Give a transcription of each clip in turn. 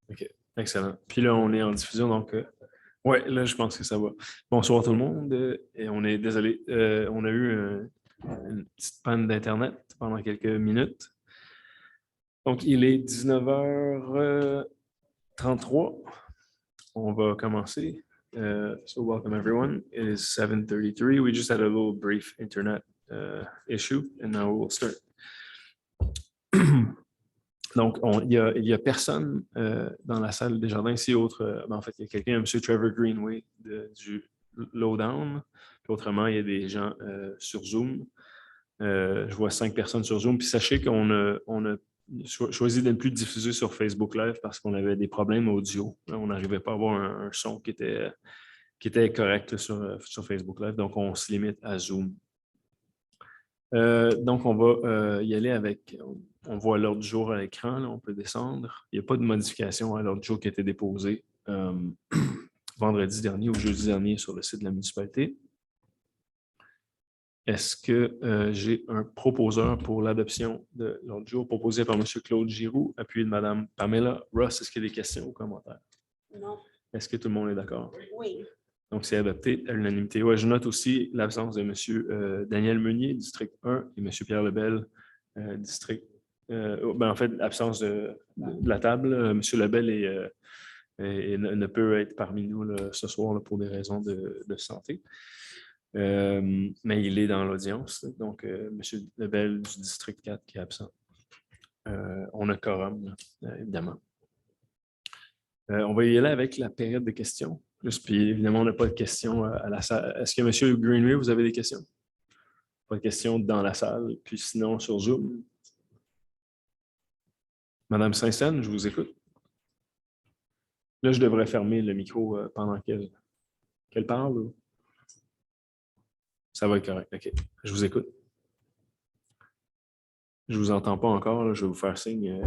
OK, excellent. Puis là, on est en diffusion, donc ouais, là, je pense que ça va. Bonsoir tout le monde. Et on est désolé. On a eu une petite panne d'Internet pendant quelques minutes. Donc, il est 19h33. On va commencer. So welcome everyone. It is 7:33. We just had a little brief internet issue, and now we'll start. Donc, il y a personne dans la salle des jardins ici, en fait, il y a quelqu'un, M. Trevor Greenway du Lowdown. Puis autrement, il y a des gens sur Zoom. Je vois 5 personnes sur Zoom. Puis sachez qu'on a choisi de ne plus diffuser sur Facebook Live parce qu'on avait des problèmes audio. On n'arrivait pas à avoir un son qui était correct sur Facebook Live. Donc, on se limite à Zoom. Donc, on va y aller avec, on voit l'ordre du jour à l'écran, on peut descendre. Il n'y a pas de modification à l'ordre du jour qui a été déposé vendredi dernier ou jeudi dernier sur le site de la municipalité. Est-ce que j'ai un proposeur pour l'adoption de l'ordre du jour proposé par M. Claude Giroux, appuyé de Mme Pamela Ross? Est-ce qu'il y a des questions ou commentaires? Non. Est-ce que tout le monde est d'accord? Oui. Donc, c'est adopté à l'unanimité. Ouais, je note aussi l'absence de M. Daniel Meunier, district 1, et M. Pierre Lebel, district. En fait, l'absence de la table. M. Lebel ne peut être parmi nous là, ce soir là, pour des raisons de santé. Mais il est dans l'audience. Donc, M. Lebel du district 4 qui est absent. On a quorum, là, évidemment. On va y aller avec la période de questions. Puis évidemment, on n'a pas de questions à la salle. Est-ce que M. Greenway, vous avez des questions? Pas de questions dans la salle. Puis sinon, sur Zoom. Madame Saint-Saëns, je vous écoute. Là, je devrais fermer le micro pendant qu'elle parle. Ça va être correct. OK. Je vous écoute. Je ne vous entends pas encore. Là. Je vais vous faire signe.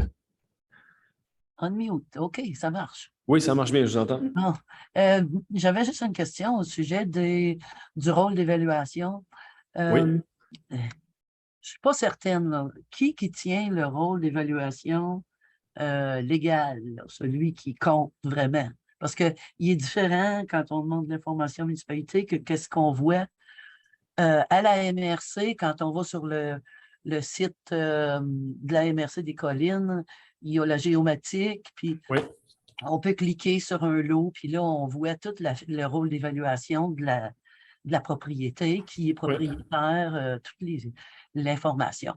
Unmute. OK, ça marche. Oui, ça marche bien. Je vous entends. Bon. J'avais juste une question au sujet du rôle d'évaluation. Oui. Je ne suis pas certaine. Là. Qui tient le rôle d'évaluation légal, là, celui qui compte vraiment? Parce qu'il est différent quand on demande de l'information municipalité que qu'est-ce qu'on voit à la MRC quand on va sur le site de la MRC des Collines. Il y a la géomatique, puis oui. On peut cliquer sur un lot, puis là, on voit tout le rôle d'évaluation de la propriété, qui est propriétaire, toute l'information.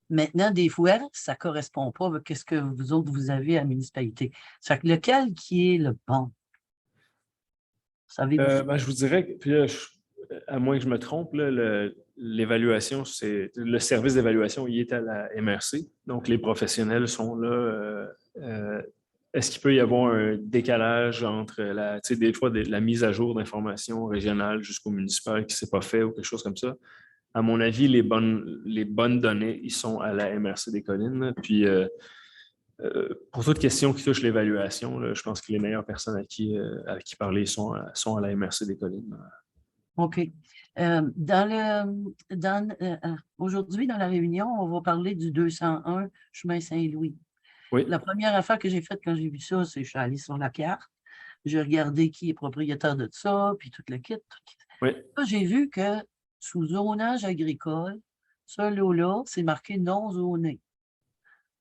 Maintenant, des fois, ça ne correspond pas avec ce que vous autres, vous avez à la municipalité. Ça fait que lequel qui est le bon? Savez-vous? Je vous dirais que, puis là, à moins que je me trompe, l'évaluation, c'est le service d'évaluation, il est à la MRC. Donc, les professionnels sont là. Est-ce qu'il peut y avoir un décalage entre des fois la mise à jour d'informations régionales jusqu'au municipal qui ne s'est pas fait ou quelque chose comme ça? À mon avis, les bonnes données, ils sont à la MRC des Collines. Puis, pour toute question qui touche l'évaluation, je pense que les meilleures personnes à qui parler sont à la MRC des Collines. OK. Aujourd'hui, dans la réunion, on va parler du 201 chemin Saint-Louis. Oui. La première affaire que j'ai faite quand j'ai vu ça, c'est que je suis allée sur la carte. J'ai regardé qui est propriétaire de ça, puis tout le kit. Oui. Là, j'ai vu que sous zonage agricole, ce lot-là, c'est marqué non zoné.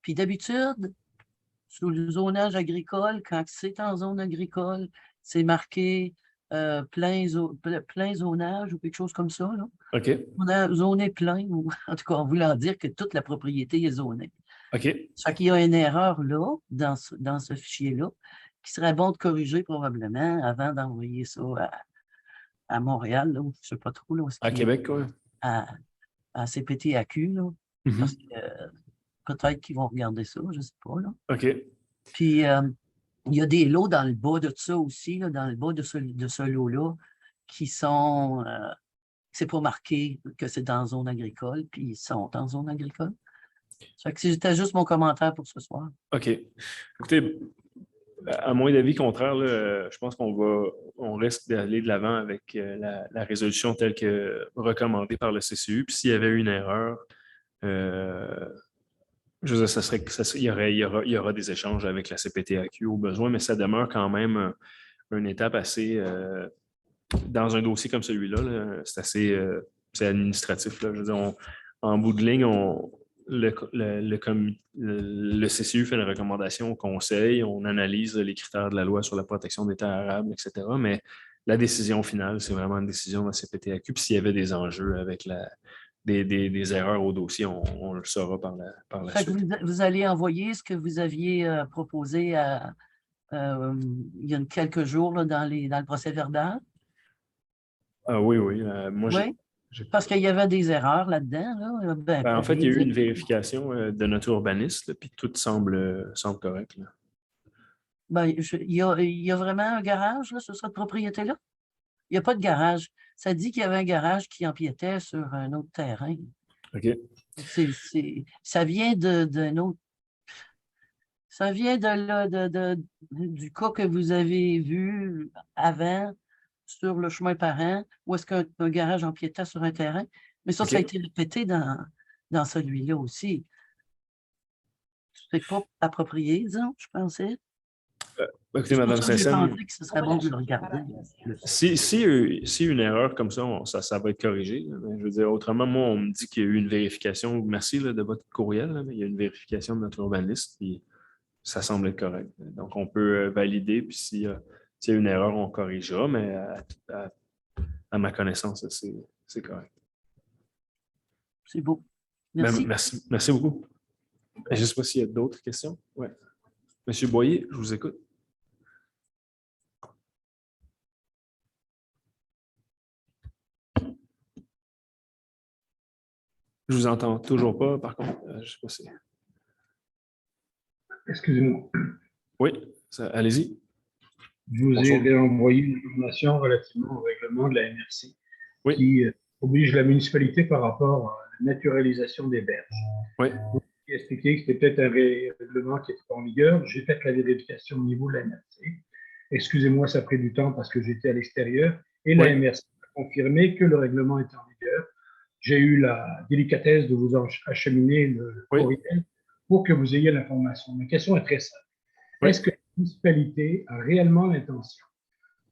Puis d'habitude, sous le zonage agricole, quand c'est en zone agricole, c'est marqué plein zonage ou quelque chose comme ça. Là. OK. On a zoné plein, ou en tout cas, en voulant dire que toute la propriété est zonée. OK. Ça fait qu'il y a une erreur là, dans ce fichier-là, qui serait bon de corriger probablement avant d'envoyer ça à Montréal, là, je ne sais pas trop. Là, à Québec, quoi. À CPTAQ, là, parce que peut-être qu'ils vont regarder ça, je ne sais pas. Là. OK. Puis, il y a des lots dans le bas de ça aussi, là, dans le bas de ce lot-là, qui sont... c'est pas marqué que c'est dans zone agricole, puis ils sont en zone agricole. Ça fait que c'était juste mon commentaire pour ce soir. OK. Écoutez, à moins d'avis contraire, là, je pense on risque d'aller de l'avant avec la résolution telle que recommandée par le CCU. Puis s'il y avait eu une erreur, Je veux dire, il y aura des échanges avec la CPTAQ au besoin, mais ça demeure quand même une étape assez, dans un dossier comme celui-là, là, c'est assez c'est administratif. Là. Je veux dire, en bout de ligne, le CCU fait une recommandation au conseil, on analyse les critères de la loi sur la protection des terres arables, etc. Mais la décision finale, c'est vraiment une décision de la CPTAQ. Puis s'il y avait des enjeux avec des erreurs au dossier, on le saura par la Fait que suite. vous allez envoyer ce que vous aviez proposé il y a quelques jours là, dans le procès verbal. Ah oui, oui. Moi, Oui, j'ai- parce qu'il y avait des erreurs là-dedans. Là. Ben, ben, en pour fait, il rien y a eu dire. une vérification de notre urbaniste, là, puis tout semble correct. Là. Ben, il y a vraiment un garage là, sur cette propriété-là? Il n'y a pas de garage. Ça dit qu'il y avait un garage qui empiétait sur un autre terrain. OK. Ça vient d'un autre. Ça vient de là, du cas que vous avez vu avant sur le chemin parent, où est-ce qu'un garage empiétait sur un terrain. Mais ça a OK. été répété dans celui-là aussi. C'est pas approprié, disons, je pensais. Écoutez, C'est pour Mme ça que j'ai Saint-Saëns, pensé que ce serait bon de le regarder. si une erreur comme ça, ça va être corrigé. Là. Mais je veux dire, autrement, moi, on me dit qu'il y a eu une vérification. Merci là, de votre courriel, là, mais il y a une vérification de notre urbaniste, puis ça semble être correct. Donc, on peut valider, puis s'il y a une erreur, on corrigera, mais à ma connaissance, c'est correct. C'est beau. Ben, Merci. merci beaucoup. Je ne sais pas s'il y a d'autres questions. Ouais. Monsieur Boyer, je vous écoute. Je vous entends toujours pas, par contre. Je ne sais pas si. Excusez-moi, Oui, allez-y. je vous ai Bonsoir. réenvoyé une information relativement au règlement de la MRC Oui, qui oblige la municipalité par rapport à la naturalisation des berges. oui, Vous avez expliqué que c'était peut-être un règlement qui n'était pas en vigueur. J'ai fait la vérification au niveau de la MRC. Excusez-moi, ça a pris du temps parce que j'étais à l'extérieur et la oui, MRC a confirmé que le règlement était en vigueur. J'ai eu la délicatesse de vous acheminer le oui, courriel pour que vous ayez l'information. Ma question est très simple. oui, Est-ce que la municipalité a réellement l'intention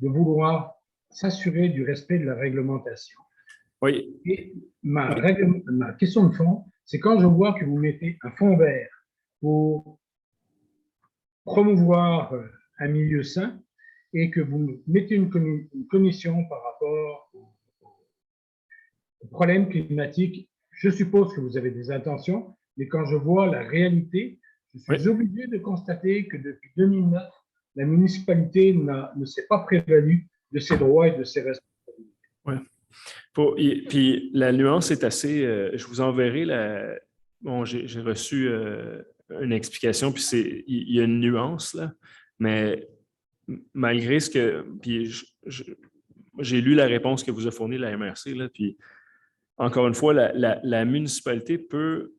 de vouloir s'assurer du respect de la réglementation? oui, Et ma question de fond, c'est quand je vois que vous mettez un fond vert pour promouvoir un milieu sain et que vous mettez une commission par rapport aux problèmes climatiques, je suppose que vous avez des intentions, mais quand je vois la réalité, je oui. suis obligé de constater que depuis 2009, la municipalité ne s'est pas prévalue de ses droits et de ses responsabilités. Ouais. Puis la nuance est assez. Je vous enverrai la. Bon, j'ai reçu une explication, puis il y a une nuance là, mais malgré ce que. Puis j'ai lu la réponse que vous a fournie la MRC, là, puis encore une fois, la municipalité peut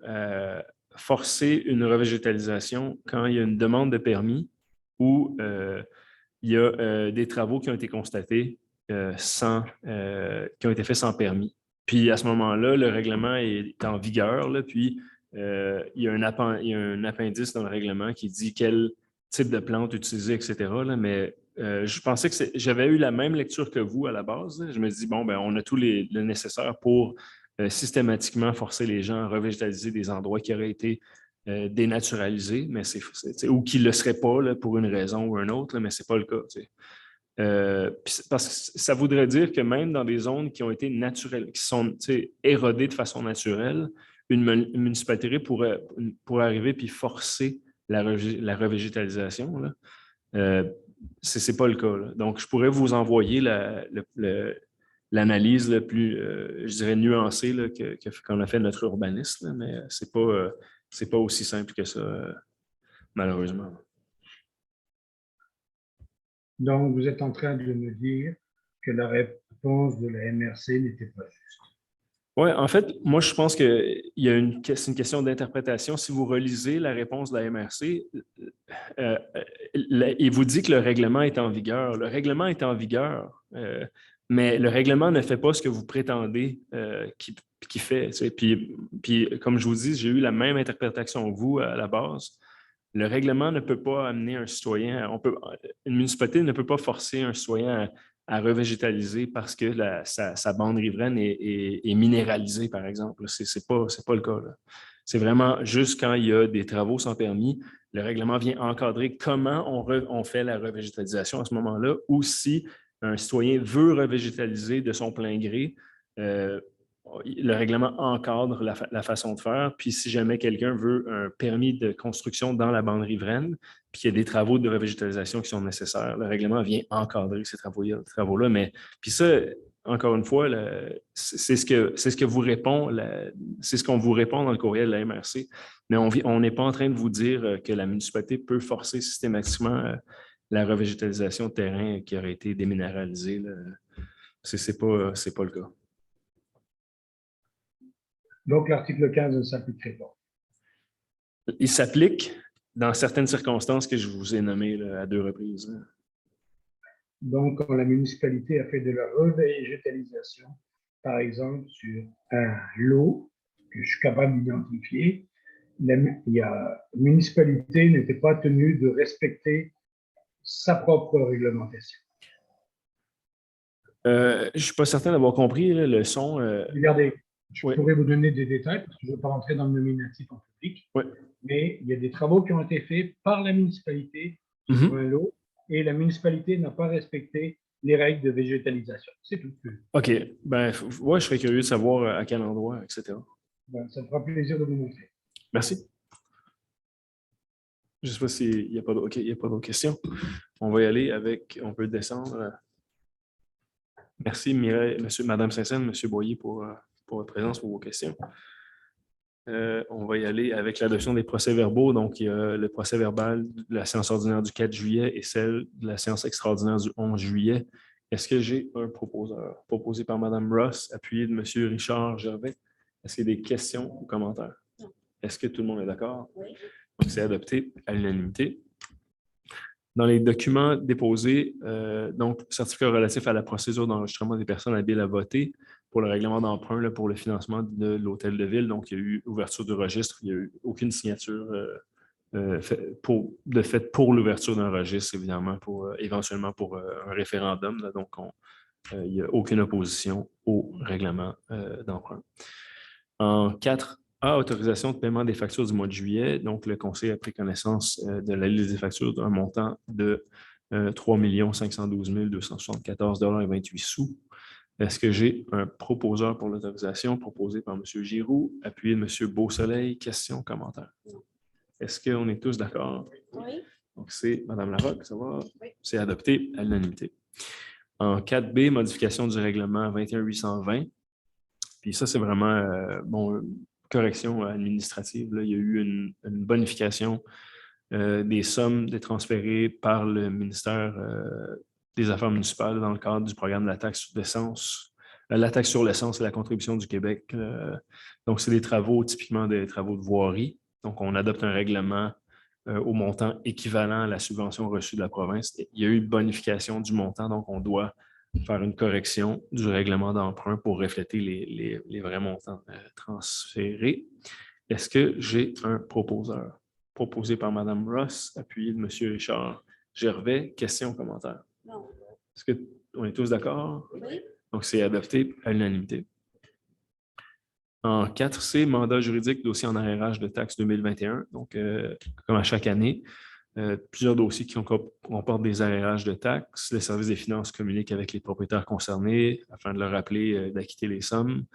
forcer une revégétalisation quand il y a une demande de permis ou il y a des travaux qui ont été constatés qui ont été faits sans permis. Puis à ce moment-là, le règlement est en vigueur, là, puis il y a un appendice dans le règlement qui dit quel type de plante utiliser, etc. Là, mais je pensais que j'avais eu la même lecture que vous à la base. Là. Je me dis, bon, ben, on a tout le nécessaire pour systématiquement forcer les gens à revégétaliser des endroits qui auraient été dénaturalisés, mais ou qui ne le seraient pas là, pour une raison ou une autre, là, mais ce n'est pas le cas. Parce que ça voudrait dire que même dans des zones qui ont été naturelles, qui sont érodées de façon naturelle, une municipalité pourrait arriver puis forcer la revégétalisation. Là. Ce n'est pas le cas. Là. Donc, je pourrais vous envoyer l'analyse la plus, je dirais, nuancée là, qu'on a fait notre urbaniste, là, mais ce n'est pas aussi simple que ça, malheureusement. Donc, vous êtes en train de me dire que la réponse de la MRC n'était pas juste. Oui, en fait, moi, je pense que c'est une question d'interprétation. Si vous relisez la réponse de la MRC, il vous dit que le règlement est en vigueur. Le règlement est en vigueur. Mais le règlement ne fait pas ce que vous prétendez qu'il fait. Tu sais. Puis, comme je vous dis, j'ai eu la même interprétation que vous à la base. Le règlement ne peut pas amener un citoyen, une municipalité ne peut pas forcer un citoyen à revégétaliser parce que sa bande riveraine est minéralisée, par exemple. Ce n'est pas le cas. C'est vraiment juste quand il y a des travaux sans permis, le règlement vient encadrer comment on fait la revégétalisation à ce moment-là, ou si un citoyen veut revégétaliser de son plein gré, le règlement encadre la façon de faire. Puis si jamais quelqu'un veut un permis de construction dans la bande riveraine, puis qu'il y a des travaux de revégétalisation qui sont nécessaires, le règlement vient encadrer ces travaux-là. Mais puis ça, encore une fois, c'est ce que vous répond, c'est ce qu'on vous répond dans le courriel de la MRC. Mais on n'est pas en train de vous dire que la municipalité peut forcer systématiquement la revégétalisation de terrain qui aurait été déminéralisé. Ce n'est pas le cas. Donc, l'article 15 ne s'appliquerait pas. Il s'applique dans certaines circonstances que je vous ai nommées là, à 2 reprises. Donc, quand la municipalité a fait de la revégétalisation, par exemple, sur un lot que je suis capable d'identifier, la municipalité n'était pas tenue de respecter sa propre réglementation. Je ne suis pas certain d'avoir compris là, le son. Regardez, je Oui. pourrais vous donner des détails parce que je ne veux pas rentrer dans le nominatif en public, Oui. mais il y a des travaux qui ont été faits par la municipalité sur un lot et la municipalité n'a pas respecté les règles de végétalisation. C'est tout. OK. Ben, ouais, je serais curieux de savoir à quel endroit, etc. Ben, ça me fera plaisir de vous montrer. Merci. Je ne sais pas s'il n'y a pas d'autres questions. On va y aller avec, on peut descendre. Merci, Mireille, Madame Saint-Saëns, M. Boyer, pour votre présence, pour vos questions. On va y aller avec l'adoption des procès-verbaux. Donc, il y a le procès-verbal de la séance ordinaire du 4 juillet et celle de la séance extraordinaire du 11 juillet. Est-ce que j'ai un proposeur? Proposé par Mme Ross, appuyé de M. Richard Gervais. Est-ce qu'il y a des questions ou commentaires? Non. Est-ce que tout le monde est d'accord? Oui. Donc, c'est adopté à l'unanimité. Dans les documents déposés, donc, certificat relatif à la procédure d'enregistrement des personnes habiles à voter pour le règlement d'emprunt pour le financement de l'hôtel de ville. Donc, il y a eu ouverture du registre. Il n'y a eu aucune signature de fait pour l'ouverture d'un registre, évidemment, éventuellement pour un référendum. Là, donc, il n'y a aucune opposition au règlement d'emprunt. En 4A, autorisation de paiement des factures du mois de juillet. Donc, le Conseil a pris connaissance de la liste des factures d'un montant de 3 512 274,28 $. Est-ce que j'ai un proposeur pour l'autorisation proposé par M. Giroux, appuyé de M. Beausoleil? Questions, commentaires? Est-ce qu'on est tous d'accord? Oui. Donc, c'est Mme Larocque, ça va? Oui. C'est adopté à l'unanimité. En 4B, modification du règlement 21-820. Puis ça, c'est vraiment correction administrative. Là. Il y a eu une bonification des sommes transférées par le ministère des Affaires municipales dans le cadre du programme de la taxe d'essence. La taxe sur l'essence et la contribution du Québec. Donc, c'est des travaux, typiquement des travaux de voirie. Donc, on adopte un règlement au montant équivalent à la subvention reçue de la province. Il y a eu une bonification du montant, donc on doit faire une correction du règlement d'emprunt pour refléter les vrais montants transférés. Est-ce que j'ai un proposeur? Proposé par Mme Ross, appuyé de M. Richard Gervais. Questions, commentaires? Non. Est-ce qu'on est tous d'accord? Oui. Donc, c'est adopté à l'unanimité. En 4C, mandat juridique, dossier en arrérage de taxes 2021. Donc, comme à chaque année, plusieurs dossiers qui comportent des arrérages de taxes. Le service des finances communique avec les propriétaires concernés afin de leur rappeler d'acquitter les sommes.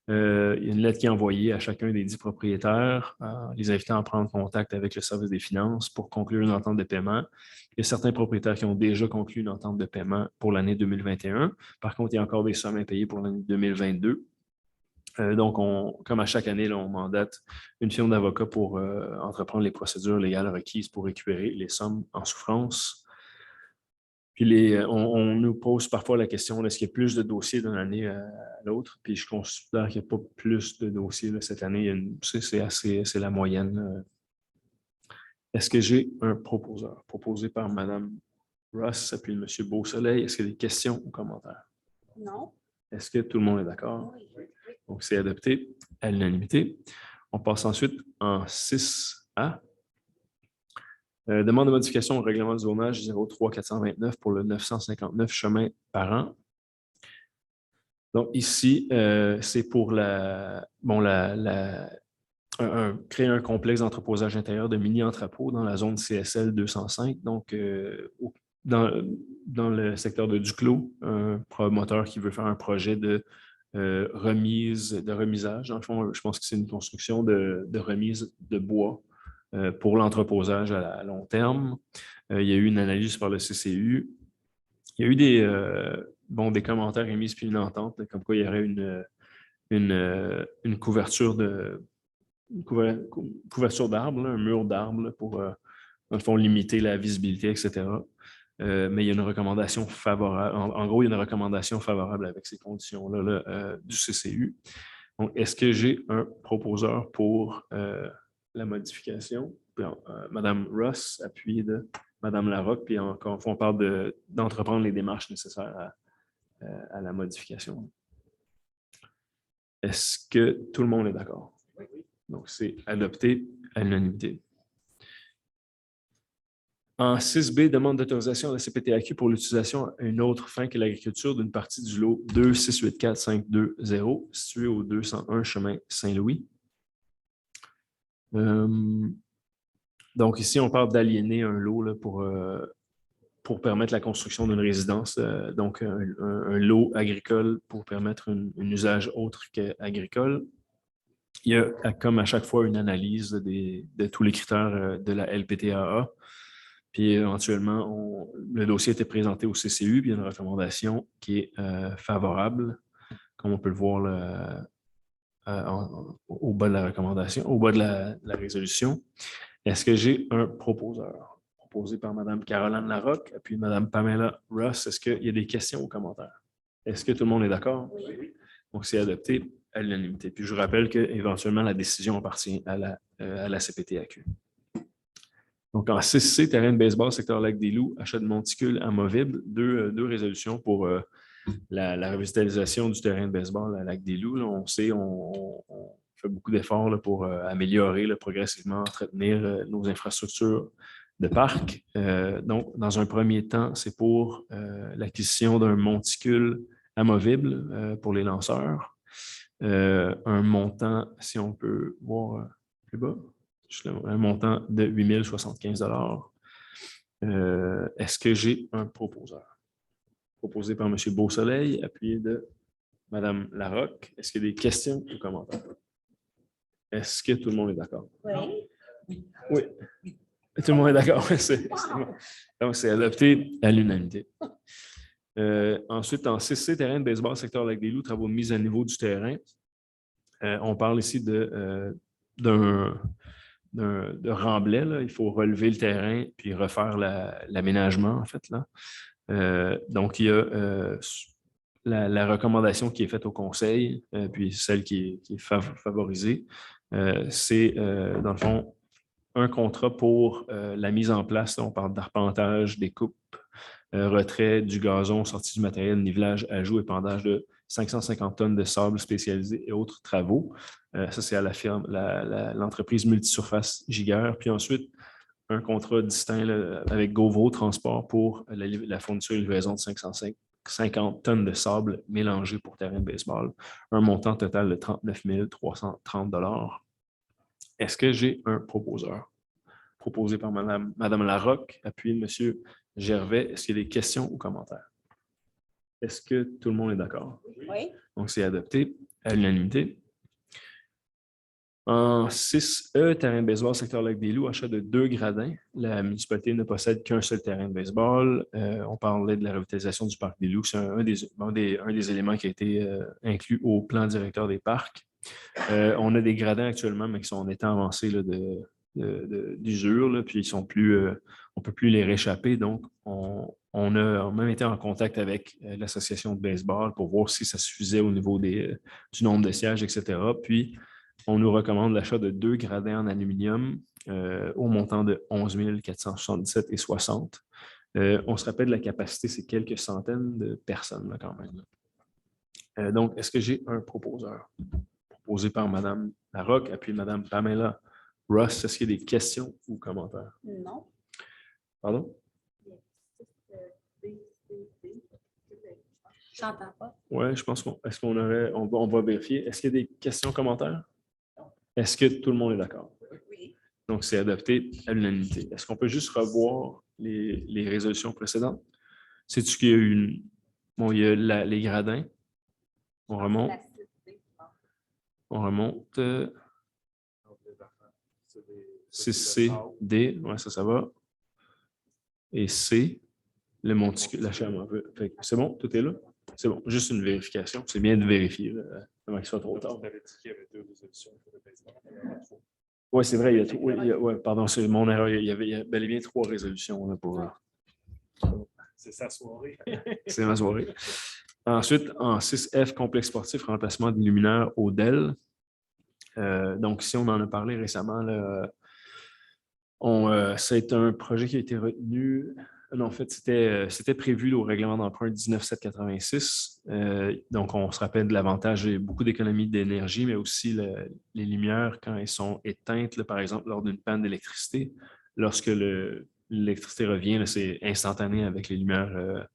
Il y a une lettre qui est envoyée à chacun des 10 propriétaires, les invitant à prendre contact avec le service des finances pour conclure une entente de paiement. Il y a certains propriétaires qui ont déjà conclu une entente de paiement pour l'année 2021. Par contre, il y a encore des sommes impayées pour l'année 2022. Donc, comme à chaque année, là, on mandate une firme d'avocats pour entreprendre les procédures légales requises pour récupérer les sommes en souffrance. Puis on nous pose parfois la question, est-ce qu'il y a plus de dossiers d'une année à l'autre? Puis je considère qu'il n'y a pas plus de dossiers là, cette année. C'est la moyenne. Est-ce que j'ai un proposeur? Proposé par Mme Ross, puis M. Beausoleil. Est-ce qu'il y a des questions ou commentaires? Non. Est-ce que tout le monde est d'accord? Oui. Donc, c'est adopté à l'unanimité. On passe ensuite en 6A. Demande de modification au règlement de zonage 03429 pour le 959 chemin par an. Donc, ici, c'est pour créer un complexe d'entreposage intérieur de mini-entrepôts dans la zone CSL 205, donc dans le secteur de Duclos, un promoteur qui veut faire un projet de remisage. Dans le fond, je pense que c'est une construction de remise de bois pour l'entreposage à long terme. Il y a eu une analyse par le CCU. Il y a eu des commentaires émis puis une entente, comme quoi il y aurait une couverture d'arbres, un mur d'arbres pour, dans le fond, limiter la visibilité, etc. Mais il y a une recommandation favorable. En gros, il y a une recommandation favorable avec ces conditions-là du CCU. Donc, est-ce que j'ai un proposeur pour la modification? Mme Ross, appuyé de Mme Larocque, puis encore une fois, on parle d'entreprendre les démarches nécessaires à la modification. Est-ce que tout le monde est d'accord? Oui. Donc, c'est adopté à l'unanimité. En 6B, demande d'autorisation à la CPTAQ pour l'utilisation à une autre fin que l'agriculture d'une partie du lot 2684520 situé au 201 chemin Saint-Louis. Donc, ici, on parle d'aliéner un lot là, pour permettre la construction d'une résidence, donc un lot agricole pour permettre un usage autre qu'agricole. Il y a, comme à chaque fois, une analyse de tous les critères de la LPTAA. Puis éventuellement, le dossier a été présenté au CCU, puis il y a une recommandation qui est favorable, comme on peut le voir au bas de la recommandation, au bas de la résolution. Est-ce que j'ai un proposeur? Proposé par Mme Caroline Larocque, puis Mme Pamela Ross. Est-ce qu'il y a des questions ou commentaires? Est-ce que tout le monde est d'accord? Oui. Donc, c'est adopté à l'unanimité. Puis je vous rappelle qu'éventuellement, la décision appartient à la CPTAQ. Donc, en 6C, terrain de baseball, secteur Lac-des-Loups, achat de monticule amovible, deux résolutions pour la revitalisation du terrain de baseball à Lac-des-Loups. On sait, on fait beaucoup d'efforts pour améliorer progressivement, entretenir nos infrastructures de parc. Donc, dans un premier temps, c'est pour l'acquisition d'un monticule amovible pour les lanceurs. Un montant, si on peut voir plus bas, un montant de 8 075 $. Est-ce que j'ai un proposeur? Proposé par M. Beausoleil, appuyé de Mme Larocque. Est-ce qu'il y a des questions ou commentaires? Est-ce que tout le monde est d'accord? Oui. Oui. Tout le monde est d'accord. Donc, c'est adopté à l'unanimité. Ensuite, en 6C, terrain de baseball, secteur Lac-des-Loups, travaux de mise à niveau du terrain. On parle ici de remblai. Là. Il faut relever le terrain puis refaire l'aménagement, en fait. Là. Donc, il y a la recommandation qui est faite au conseil, puis celle qui est favorisée. C'est, dans le fond, un contrat pour la mise en place. Là, on parle d'arpentage, des coupes, retrait du gazon, sortie du matériel, nivelage, ajout, épandage de 550 tonnes de sable spécialisé et autres travaux. Ça, c'est à la firme, l'entreprise multisurface Giguère. Puis ensuite, un contrat distinct là, avec GoVo Transport pour la fourniture et livraison de 550 tonnes de sable mélangé pour terrain de baseball. Un montant total de 39 330 $. Est-ce que j'ai un proposeur? Proposé par Mme Larocque, appuyé de M. Gervais. Est-ce qu'il y a des questions ou commentaires? Est-ce que tout le monde est d'accord? Oui. Donc, c'est adopté à l'unanimité. En 6E, terrain de baseball, secteur Lac-des-Loups, achat de 2 gradins. La municipalité ne possède qu'un seul terrain de baseball. On parlait de la revitalisation du parc des Loups. C'est un des éléments qui a été inclus au plan directeur des parcs. On a des gradins actuellement, mais qui sont en état avancé là, d'usure, puis ils sont plus, on ne peut plus les réchapper. Donc, on a même été en contact avec l'association de baseball pour voir si ça suffisait au niveau du nombre de sièges, etc. Puis, on nous recommande l'achat de 2 gradins en aluminium au montant de 11 477,60 $. On se rappelle la capacité, c'est quelques centaines de personnes là, quand même. Donc, est-ce que j'ai un proposeur? Proposé par Mme Larocque, puis Mme Pamela Ross. Est-ce qu'il y a des questions ou commentaires? Non. Pardon? J'entends pas. Oui, je pense est-ce qu'on aurait, on va vérifier. Est-ce qu'il y a des questions, commentaires? Est-ce que tout le monde est d'accord? Oui. Donc, c'est adopté à l'unanimité. Est-ce qu'on peut juste revoir les résolutions précédentes? Sais-tu qu'il y a eu bon, il y a les gradins. On remonte. On remonte. 6C, D, ouais, ça va. Et C, le monticule, la chaîne un peu. C'est bon, tout est là? C'est bon, juste une vérification. C'est bien de vérifier là, avant qu'il soit trop tard. Oui, c'est vrai, il y a tout. Oui, pardon, c'est mon erreur. Il y avait bel et bien 3 résolutions là, pour. C'est sa soirée. C'est ma soirée. Ensuite, en 6F, complexe sportif, remplacement des luminaires au DEL. Donc, ici, on en a parlé récemment. Là, c'est un projet qui a été retenu. Non, en fait, c'était prévu là, au règlement d'emprunt 19786. Donc, on se rappelle de l'avantage, il y a beaucoup d'économies d'énergie, mais aussi les lumières, quand elles sont éteintes, là, par exemple, lors d'une panne d'électricité, lorsque l'électricité revient, là, c'est instantané avec les lumières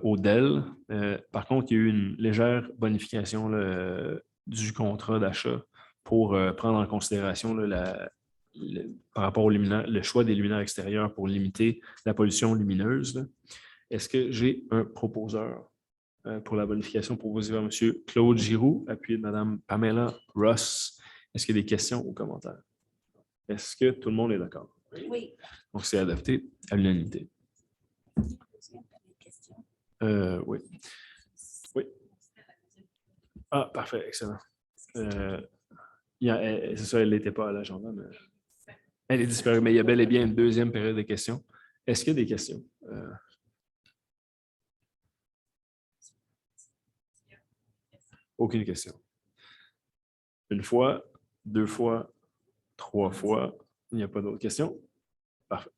au DEL. Par contre, il y a eu une légère bonification là, du contrat d'achat pour prendre en considération là, par rapport le choix des luminaires extérieurs pour limiter la pollution lumineuse. Là. Est-ce que j'ai un proposeur pour la bonification proposée par M. Claude Giroux, appuyé de Mme Pamela Ross? Est-ce qu'il y a des questions ou commentaires? Est-ce que tout le monde est d'accord? Oui. Donc, c'est adopté à l'unanimité. Oui. Oui. Ah, parfait, excellent. C'est ça, elle n'était pas à l'agenda, mais elle est disparue, mais il y a bel et bien une deuxième période de questions. Est-ce qu'il y a des questions? Aucune question. Une fois, 2 fois, 3 fois, il n'y a pas d'autres questions? Parfait.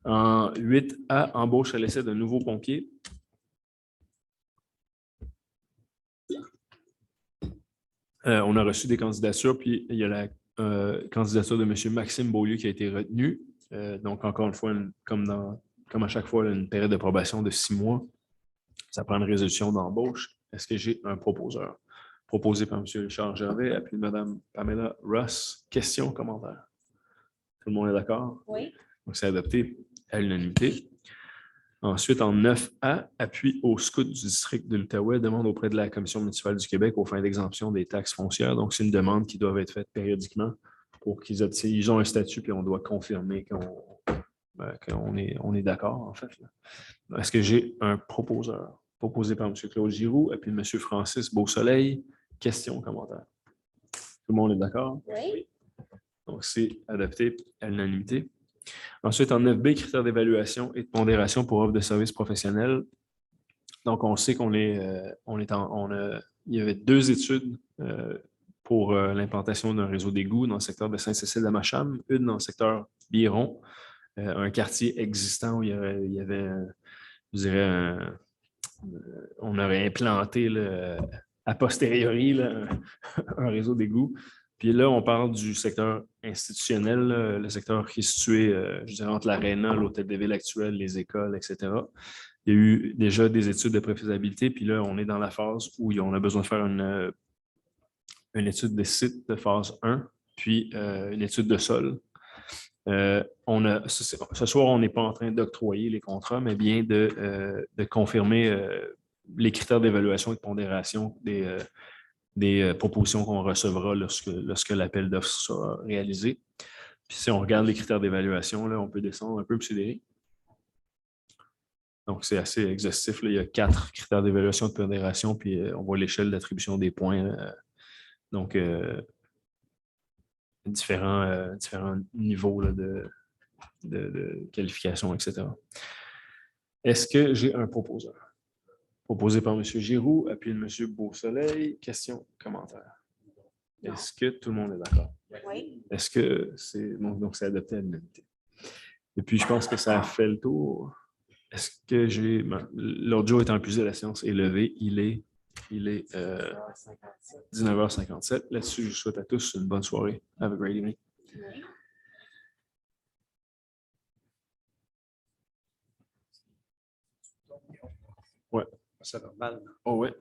En 8A, embauche à l'essai d'un nouveau pompier. On a reçu des candidatures, puis il y a la candidature de M. Maxime Beaulieu qui a été retenue. Donc, encore une fois, comme à chaque fois, là, une période de probation de 6 mois. Ça prend une résolution d'embauche. Est-ce que j'ai un proposeur? Proposé par M. Richard Gervais, appuyé de Mme Pamela Ross. Questions, commentaires? Tout le monde est d'accord? Oui. Donc, c'est adopté à l'unanimité. Ensuite, en 9A, appui aux scouts du district de l'Outaouais, demande auprès de la Commission municipale du Québec aux fins d'exemption des taxes foncières. Donc, c'est une demande qui doit être faite périodiquement pour qu'ils obtiennent. Ils ont un statut, puis on doit confirmer qu'on est d'accord, en fait. Est-ce que j'ai un proposeur? Proposé par M. Claude Giroux, et puis M. Francis Beausoleil. Questions, commentaires? Tout le monde est d'accord? Oui. Donc, c'est adopté à l'unanimité. Ensuite, en 9B, critères d'évaluation et de pondération pour offre de services professionnels. Donc, on sait il y avait 2 études pour l'implantation d'un réseau d'égouts dans le secteur de Saint-Cécile-de-Macham, une dans le secteur Biron, un quartier existant où il y avait je dirais, on aurait implanté là, a posteriori là, un réseau d'égouts. Puis là, on parle du secteur institutionnel, là, le secteur qui est situé, je dirais, entre l'Arena, l'Hôtel de Ville actuel, les écoles, etc. Il y a eu déjà des études de préfaisabilité, puis là, on est dans la phase où on a besoin de faire une étude de site de phase 1, puis une étude de sol. Ce soir, on n'est pas en train d'octroyer les contrats, mais bien de confirmer les critères d'évaluation et de pondération des propositions qu'on recevra lorsque l'appel d'offres sera réalisé. Puis si on regarde les critères d'évaluation, là, on peut descendre un peu, M. Derry. Donc, c'est assez exhaustif. Là. Il y a 4 critères d'évaluation et de pondération, puis on voit l'échelle d'attribution des points. Donc, différents niveaux là, de qualification, etc. Est-ce que j'ai un proposeur? Proposé par M. Giroux, appuyé de M. Beausoleil. Questions, commentaires? Non. Est-ce que tout le monde est d'accord? Oui. Est-ce que c'est. Donc, c'est adopté à l'unanimité. Et puis, je pense que ça a fait le tour. Est-ce que j'ai. L'autre jour étant épuisé, la séance est levée. Il est Il est 19h57. Là-dessus, je vous souhaite à tous une bonne soirée. Have a great evening. Ouais. C'est normal. Oh ouais.